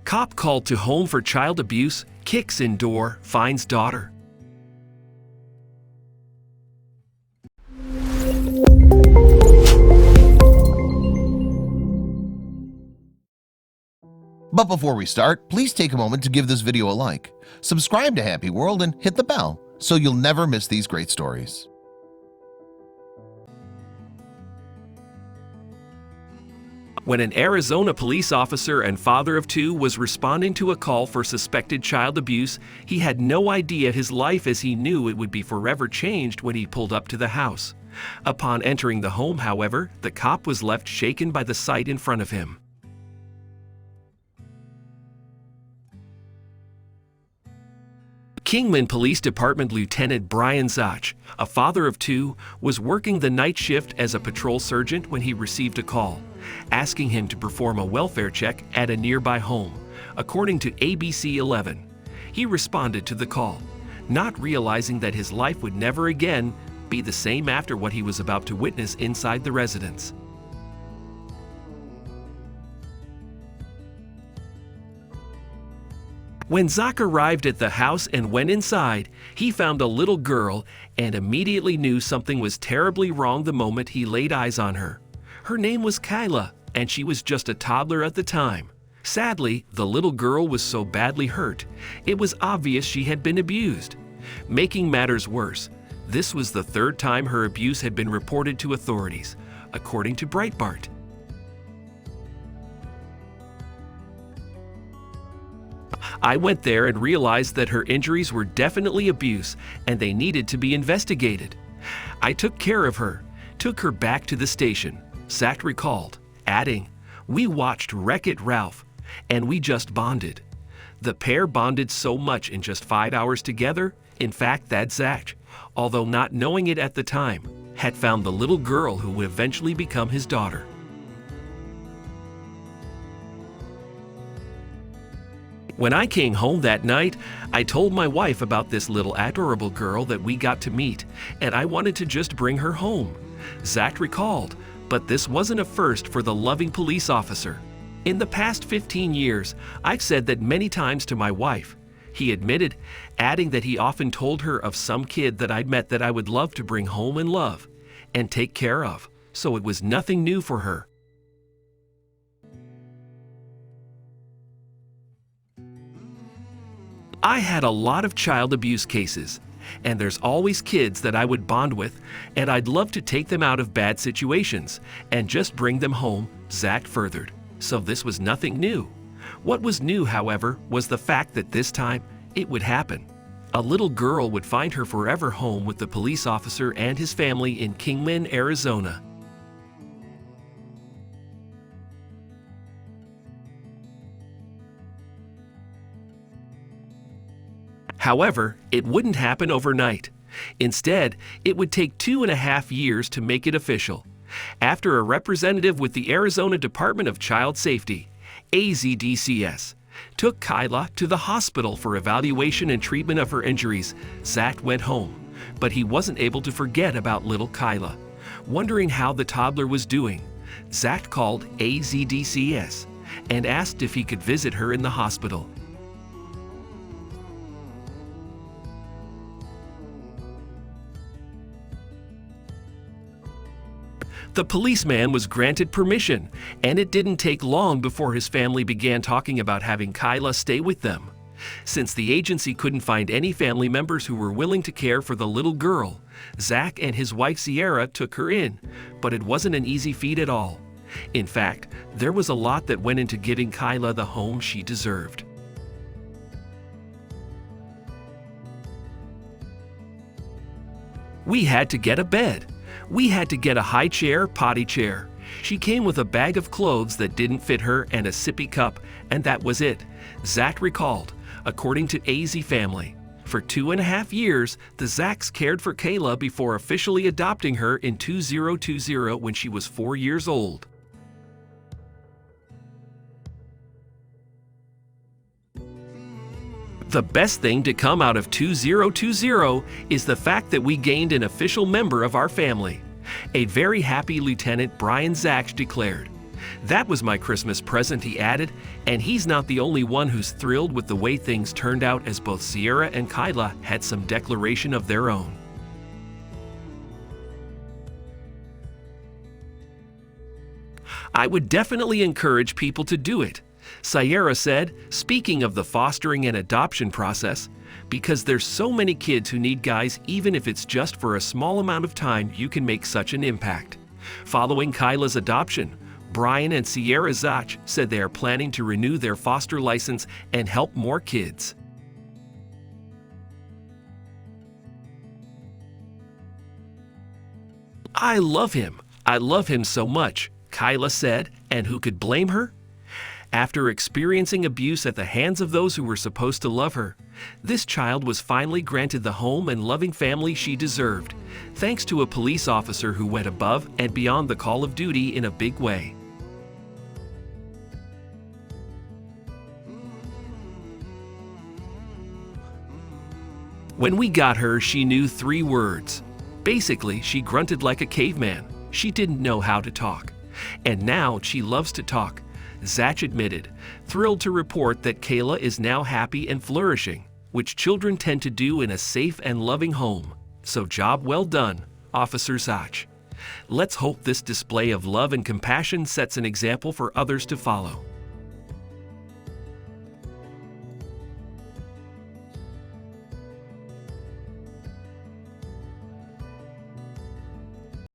Cop called to home for child abuse, kicks in door, finds daughter. But before we start, please take a moment to give this video a like, subscribe to Happy World, and hit the bell so you'll never miss these great stories. When an Arizona police officer and father of two was responding to a call for suspected child abuse, he had no idea his life as he knew it would be forever changed when he pulled up to the house. Upon entering the home, however, the cop was left shaken by the sight in front of him. Kingman Police Department Lieutenant Brian Zach, a father of two, was working the night shift as a patrol sergeant when he received a call, asking him to perform a welfare check at a nearby home, according to ABC 11. He responded to the call, not realizing that his life would never again be the same after what he was about to witness inside the residence. When Zach arrived at the house and went inside, he found a little girl and immediately knew something was terribly wrong the moment he laid eyes on her. Her name was Kyla, and she was just a toddler at the time. Sadly, the little girl was so badly hurt, it was obvious she had been abused. Making matters worse, this was the third time her abuse had been reported to authorities, according to Breitbart. I went there and realized that her injuries were definitely abuse and they needed to be investigated. I took care of her, took her back to the station, Zach recalled, adding, "We watched Wreck-It Ralph, and we just bonded." The pair bonded so much in just 5 hours together, in fact that Zach, although not knowing it at the time, had found the little girl who would eventually become his daughter. When I came home that night, I told my wife about this little adorable girl that we got to meet, and I wanted to just bring her home. Zach recalled, but this wasn't a first for the loving police officer. In the past 15 years, I've said that many times to my wife, he admitted, adding that he often told her of some kid that I'd met that I would love to bring home and love and take care of, so it was nothing new for her. I had a lot of child abuse cases, and there's always kids that I would bond with, and I'd love to take them out of bad situations and just bring them home, Zach furthered. So this was nothing new. What was new, however, was the fact that this time it would happen. A little girl would find her forever home with the police officer and his family in Kingman, Arizona. However, it wouldn't happen overnight. Instead, it would take 2.5 years to make it official. After a representative with the Arizona Department of Child Safety, AZDCS, took Kyla to the hospital for evaluation and treatment of her injuries, Zach went home, but he wasn't able to forget about little Kyla. Wondering how the toddler was doing, Zach called AZDCS and asked if he could visit her in the hospital. The policeman was granted permission, and it didn't take long before his family began talking about having Kyla stay with them. Since the agency couldn't find any family members who were willing to care for the little girl, Zach and his wife Sierra took her in, but it wasn't an easy feat at all. In fact, there was a lot that went into giving Kyla the home she deserved. We had to get a bed. We had to get a high chair, potty chair. She came with a bag of clothes that didn't fit her and a sippy cup, and that was it, Zach recalled, according to AZ Family. For 2.5 years, the Zachs cared for Kayla before officially adopting her in 2020 when she was 4 years old. The best thing to come out of 2020 is the fact that we gained an official member of our family. A very happy Lieutenant Brian Zach declared. That was my Christmas present, he added, and he's not the only one who's thrilled with the way things turned out, as both Sierra and Kyla had some declaration of their own. I would definitely encourage people to do it, Sierra said, speaking of the fostering and adoption process, because there's so many kids who need guys. Even if it's just for a small amount of time, you can make such an impact. Following Kyla's adoption, Brian and Sierra Zach said they are planning to renew their foster license and help more kids. I love him. I love him so much, Kyla said, and who could blame her? After experiencing abuse at the hands of those who were supposed to love her, this child was finally granted the home and loving family she deserved, thanks to a police officer who went above and beyond the call of duty in a big way. When we got her, she knew 3 words. Basically, she grunted like a caveman. She didn't know how to talk. And now she loves to talk, Zach admitted, thrilled to report that Kayla is now happy and flourishing, which children tend to do in a safe and loving home. So job well done, Officer Zach. Let's hope this display of love and compassion sets an example for others to follow.